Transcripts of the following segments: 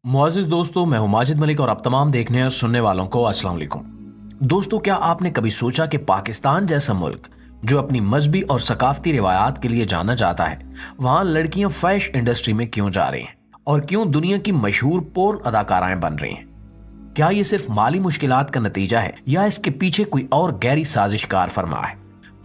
मुआज़िज़ दोस्तों, मैं हूं माजिद मलिक और आप तमाम देखने और सुनने वालों को अस्सलाम वालेकुम। दोस्तों, क्या आपने कभी सोचा कि पाकिस्तान जैसा मुल्क जो अपनी मजहबी और सकाफती रिवायात के लिए जाना जाता है, वहां लड़कियां फैशन इंडस्ट्री में क्यों जा रही हैं और क्यों दुनिया की मशहूर पोर्न अदाकाराएं बन रही हैं? क्या ये सिर्फ माली मुश्किलात का नतीजा है या इसके पीछे कोई और गहरी साजिश कार फरमा है?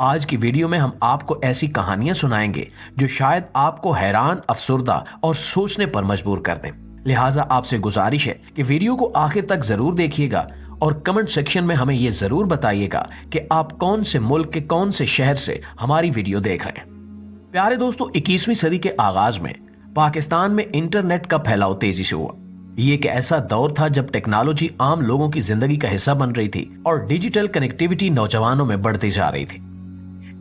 आज की वीडियो में हम आपको ऐसी कहानियां सुनाएंगे जो शायद आपको हैरान, अफसुर्दा और सोचने पर मजबूर कर दें। लिहाजा आपसे गुजारिश है कि वीडियो को आखिर तक जरूर देखिएगा और कमेंट सेक्शन में हमें यह जरूर बताइएगा कि आप कौन से मुल्क के कौन से शहर से हमारी वीडियो देख रहे हैं। प्यारे दोस्तों, 21वीं सदी के आगाज में पाकिस्तान में इंटरनेट का फैलाव तेजी से हुआ। ये एक ऐसा दौर था जब टेक्नोलॉजी आम लोगों की जिंदगी का हिस्सा बन रही थी और डिजिटल कनेक्टिविटी नौजवानों में बढ़ती जा रही थी।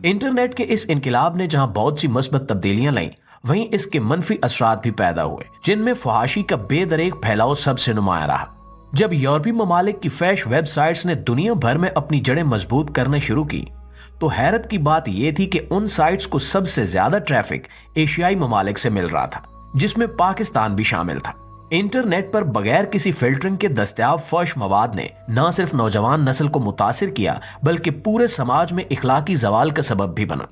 इंटरनेट के इस इनकलाब ने जहां बहुत सी मस्बत तब्दीलियां लाई, वहीं इसके मनफी असरात भी पैदा हुए, जिनमें फहाशी का बेदरेक फैलाव सबसे नुमाया रहा। जब यूरोपीय ममालिक की फैश वेबसाइट्स ने दुनिया भर में अपनी जड़ें मजबूत करना शुरू की, तो हैरत की बात यह थी कि उन साइट्स को सबसे ज्यादा ट्रैफिक एशियाई ममालिक से मिल रहा था, जिसमें पाकिस्तान भी शामिल था। इंटरनेट पर बगैर किसी फिल्टरिंग के दस्तयाब फहश मवाद ने न सिर्फ नौजवान नस्ल को मुतासिर किया, बल्कि पूरे समाज में इखलाकी जवाल का सबब भी बना।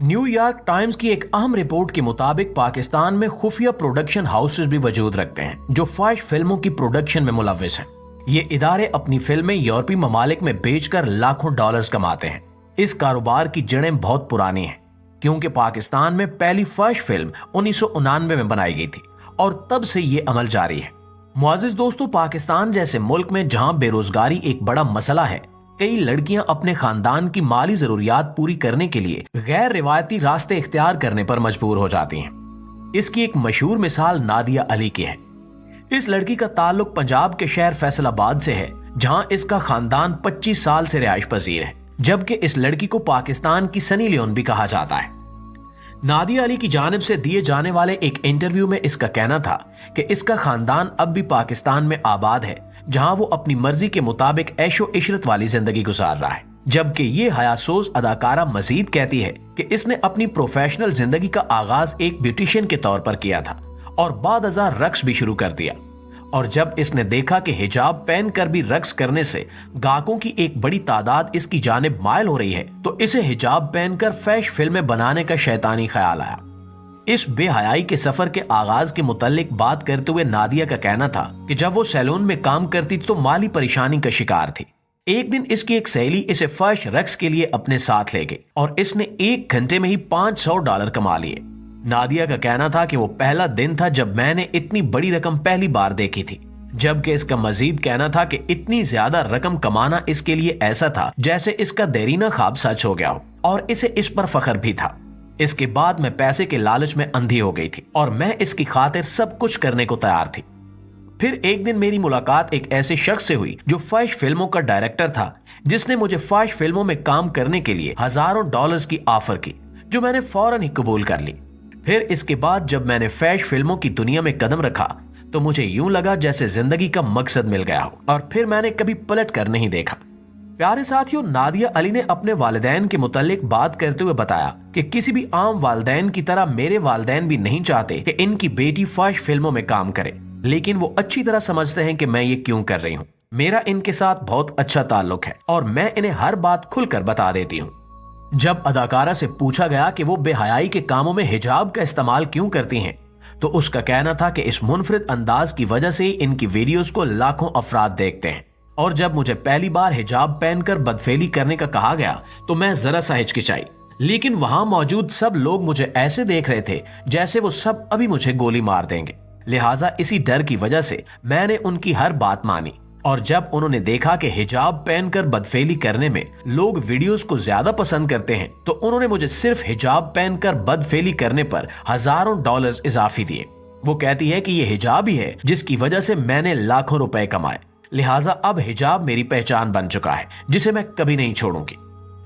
न्यूयॉर्क टाइम्स की एक अहम रिपोर्ट के मुताबिक पाकिस्तान में खुफिया प्रोडक्शन हाउसेज भी वजूद रखते हैं जो फहश फिल्मों की प्रोडक्शन में मुलव्विस हैं। ये इदारे अपनी फिल्में यूरोपीय ममालिक में बेचकर लाखों डॉलर्स कमाते हैं। इस कारोबार की जड़ें बहुत पुरानी हैं, क्योंकि पाकिस्तान में पहली फहश फिल्म 1999 में बनाई गई थी और तब से ये अमल जारी है। मुआज़िज़ दोस्तों, पाकिस्तान जैसे मुल्क में जहां बेरोजगारी एक बड़ा मसला है, कई लड़कियां अपने खानदान की माली जरूरियात पूरी करने के लिए गैर रिवायती रास्ते इख्तियार करने पर मजबूर हो जाती हैं। इसकी एक मशहूर मिसाल नादिया अली की है। इस लड़की का ताल्लुक पंजाब के शहर फैसलाबाद से है, जहां इसका खानदान 25 साल से रिहाइश पजीर है, जबकि इस लड़की को पाकिस्तान की सनी लियोन भी कहा जाता है। नादिया अली की जानिब से दिए जाने वाले एक इंटरव्यू में इसका कहना था कि इसका खानदान अब भी पाकिस्तान में आबाद है, जहां वो अपनी मर्जी के मुताबिक ऐशो इशरत वाली जिंदगी गुजार रहा है। जबकि ये हयासोज अदाकारा मजीद कहती है कि इसने अपनी प्रोफेशनल जिंदगी का आगाज एक ब्यूटिशियन के तौर पर किया था और बाद हजार रक्स भी शुरू कर दिया, और जब इसने देखा कि हिजाब पहनकर भी रक्स करने से गाहकों की एक बड़ी तादाद इसकी जानिब मायल हो रही है, तो इसे हिजाब पहनकर फैश फिल्में बनाने का शैतानी ख्याल आया। इस बेहयाई के सफर के आगाज के मुतालिक बात करते हुए नादिया का कहना था कि जब वो सैलून में काम करती तो माली परेशानी का शिकार थी। एक दिन इसकी एक सहेली इसे फर्श रक्स के लिए अपने साथ ले गई और इसने 1 घंटे में ही $500 कमा लिए। नादिया का कहना था कि वो पहला दिन था जब मैंने इतनी बड़ी रकम पहली बार देखी थी, जबकि इसका मजीद कहना था कि इतनी ज्यादा रकम कमाना इसके लिए ऐसा था जैसे इसका देरीना ख्वाब सच हो गया हो, और इसे इस पर फख्र भी था। इसके बाद मैं पैसे के लालच में अंधी हो गई थी और मैं इसकी खातिर सब कुछ करने को तैयार थी। फिर एक दिन मेरी मुलाकात एक ऐसे शख्स से हुई जो फैश फिल्मों का डायरेक्टर था, जिसने मुझे फैश फिल्मों में काम करने के लिए हजारों डॉलर्स की ऑफर की, जो मैंने फौरन ही कबूल कर ली। फिर इसके बाद जब मैंने फैश फिल्मों की दुनिया में कदम रखा तो मुझे यूं लगा जैसे जिंदगी का मकसद मिल गया हो, और फिर मैंने कभी पलट कर नहीं देखा। प्यारे साथियों, नादिया अली ने अपने वालिदैन के मुतालिक बात करते हुए बताया कि किसी भी आम वालिदैन की तरह मेरे वालिदैन भी नहीं चाहते कि इनकी बेटी फैश फिल्मों में काम करे, लेकिन वो अच्छी तरह समझते हैं कि मैं ये क्यों कर रही हूँ। मेरा इनके साथ बहुत अच्छा ताल्लुक है और मैं इन्हें हर बात खुलकर बता देती हूँ। जब अदाकारा से पूछा गया कि वो बेहयाई के कामों में हिजाब का इस्तेमाल क्यों करती हैं, तो उसका कहना था कि इस मुनफरिद अंदाज की वजह से इनकी वीडियोस को लाखों अफराद देखते हैं, और जब मुझे पहली बार हिजाब पहनकर बदफेली करने का कहा गया तो मैं जरा सा हिचकिचाई, लेकिन वहां मौजूद सब लोग मुझे ऐसे देख रहे थे जैसे वो सब अभी मुझे गोली मार देंगे। लिहाजा इसी डर की वजह से मैंने उनकी हर बात मानी, और जब उन्होंने देखा कि हिजाब पहनकर बदफेली करने में लोग वीडियोस को ज्यादा पसंद करते हैं, तो उन्होंने मुझे सिर्फ हिजाब पहनकर बदफेली करने पर हजारों डॉलर्स इजाफी दिए। वो कहती है कि ये हिजाब ही है जिसकी वजह से मैंने लाखों रुपए कमाए, लिहाजा अब हिजाब मेरी पहचान बन चुका है जिसे मैं कभी नहीं छोड़ूंगी।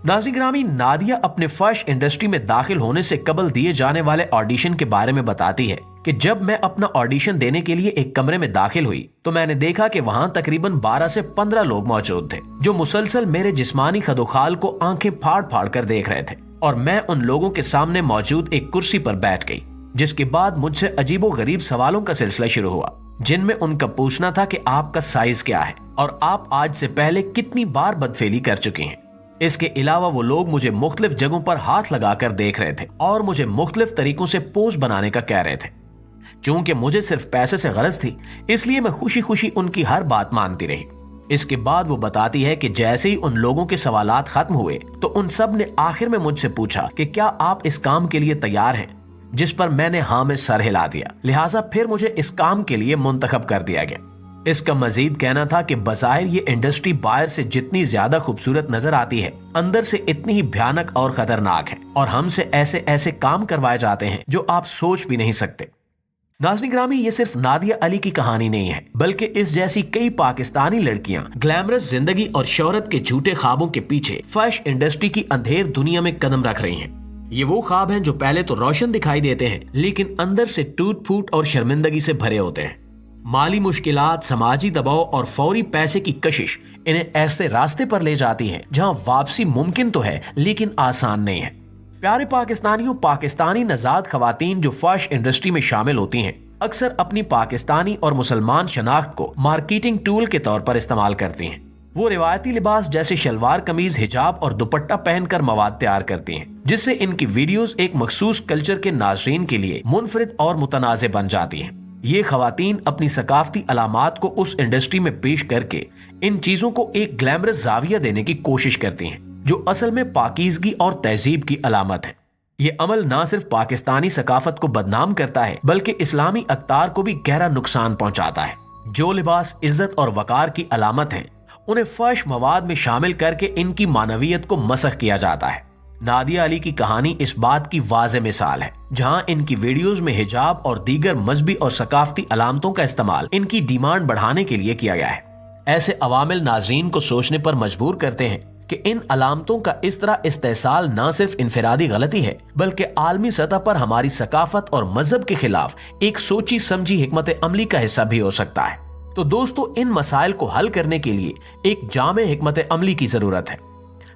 नाज़रीन ग्रामी, नादिया अपने फैशन इंडस्ट्री में दाखिल होने से कबल दिए जाने वाले ऑडिशन के बारे में बताती है कि जब मैं अपना ऑडिशन देने के लिए एक कमरे में दाखिल हुई तो मैंने देखा कि वहां तकरीबन 12 से 15 लोग मौजूद थे, जो मुसलसल मेरे जिस्मानी खदोखाल को आंखें फाड़ फाड़ कर देख रहे थे, और मैं उन लोगों के सामने मौजूद एक कुर्सी पर बैठ गई, जिसके बाद मुझसे अजीबो गरीब सवालों का सिलसिला शुरू हुआ। जिनमें उनका पूछना था कि आपका साइज क्या है और आप आज से पहले कितनी बार बदफेली कर चुके हैं। इसके अलावा वो लोग मुझे मुख्तलिफ जगहों पर हाथ लगाकर देख रहे थे और मुझे मुख्तलिफ तरीकों से पोज बनाने का कह रहे थे। चूंकि मुझे सिर्फ पैसे से गरज थी, इसलिए मैं खुशी खुशी उनकी हर बात मानती रही। इसके बाद वो बताती है कि जैसे ही उन लोगों के सवालात खत्म हुए तो उन सब ने आखिर में मुझसे पूछा कि क्या आप इस काम के लिए तैयार हैं, जिस पर मैंने हाँ में सर हिला दिया। लिहाजा फिर मुझे इस काम के लिए मुंतखब कर दिया गया। इसका मजीद कहना था कि बज़ाहिर ये इंडस्ट्री बाहर से जितनी ज्यादा खूबसूरत नजर आती है, अंदर से इतनी ही भयानक और खतरनाक है और हमसे ऐसे ऐसे काम करवाए जाते हैं जो आप सोच भी नहीं सकते। नाज़रीन ग्रामी, ये सिर्फ नादिया अली की कहानी नहीं है, बल्कि इस जैसी कई पाकिस्तानी लड़कियां ग्लैमरस जिंदगी और शोहरत के झूठे ख्वाबों के पीछे फैशन इंडस्ट्री की अंधेर दुनिया में कदम रख रही हैं। ये वो ख्वाब हैं जो पहले तो रोशन दिखाई देते हैं, लेकिन अंदर से टूट फूट और शर्मिंदगी से भरे होते हैं। माली मुश्किलात, समाजी दबाव और फौरी पैसे की कशिश इन्हें ऐसे रास्ते पर ले जाती है जहां वापसी मुमकिन तो है, लेकिन आसान नहीं है। प्यारे पाकिस्तानियों, पाकिस्तानी नजाद खवातीन जो फैशन इंडस्ट्री में शामिल होती हैं, अक्सर अपनी पाकिस्तानी और मुसलमान शनाख्त को मार्केटिंग टूल के तौर पर इस्तेमाल करती हैं। वो रिवायती लिबास जैसे शलवार कमीज, हिजाब और दुपट्टा पहनकर मवाद तैयार करती हैं, जिससे इनकी वीडियोस एक मखसूस कल्चर के नाज़रीन के लिए मुनफरिद और मुतनाज़े बन जाती हैं। ये खवातीन अपनी सकाफती अलामात को उस इंडस्ट्री में पेश करके इन चीजों को एक ग्लैमरस जाविया देने की कोशिश करती हैं, जो असल में पाकीज़गी और तहजीब की अलामत है। ये अमल ना सिर्फ पाकिस्तानी सकाफत को बदनाम करता है, बल्कि इस्लामी अख्तार को भी गहरा नुकसान पहुंचाता है। जो लिबास इज्जत और वकार की अलामत है, उन्हें फर्श मवाद में शामिल करके इनकी मानवियत को मसख किया जाता है। नादिया अली की कहानी इस बात की वाज़े मिसाल है, जहां इनकी वीडियोस में हिजाब और दीगर मजहबी और सकाफती अलामतों का इस्तेमाल इनकी डिमांड बढ़ाने के लिए किया गया है। ऐसे अवामिल नाजरीन को सोचने पर मजबूर करते हैं कि इन अलामतों का इस तरह इस्तेसाल न सिर्फ इनफरादी गलती है, बल्कि आलमी सतह पर हमारी सकाफत और मजहब के खिलाफ एक सोची समझी हिकमत अमली का हिस्सा भी हो सकता है। तो दोस्तों, इन मसाइल को हल करने के लिए एक जामे हिकमत अमली की जरूरत है।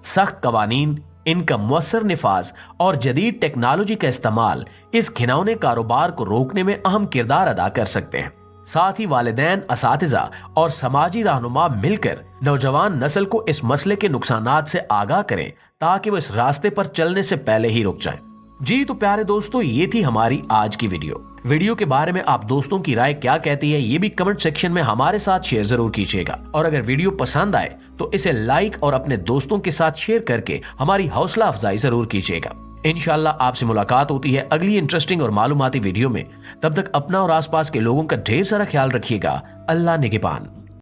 सख्त कवानीन, इनका मुअस्सर निफाज और जदीद टेक्नोलॉजी का इस्तेमाल इस घिनौने कारोबार को रोकने में अहम किरदार अदा कर सकते हैं। साथ ही वालिदैन, असातिज़ा और समाजी रहनुमा मिलकर नौजवान नस्ल को इस मसले के नुकसानात से आगाह करें, ताकि वो इस रास्ते पर चलने से पहले ही रुक जाएं। जी तो प्यारे दोस्तों, ये थी हमारी आज की वीडियो के बारे में आप दोस्तों की राय क्या कहती है, ये भी कमेंट सेक्शन में हमारे साथ शेयर जरूर कीजिएगा। और अगर वीडियो पसंद आए तो इसे लाइक और अपने दोस्तों के साथ शेयर करके हमारी हौसला अफजाई जरूर कीजिएगा। इंशाल्लाह आपसे मुलाकात होती है अगली इंटरेस्टिंग और मालूमाती वीडियो में। तब तक अपना और आसपास के लोगों का ढेर सारा ख्याल रखिएगा। अल्लाह निगहबान।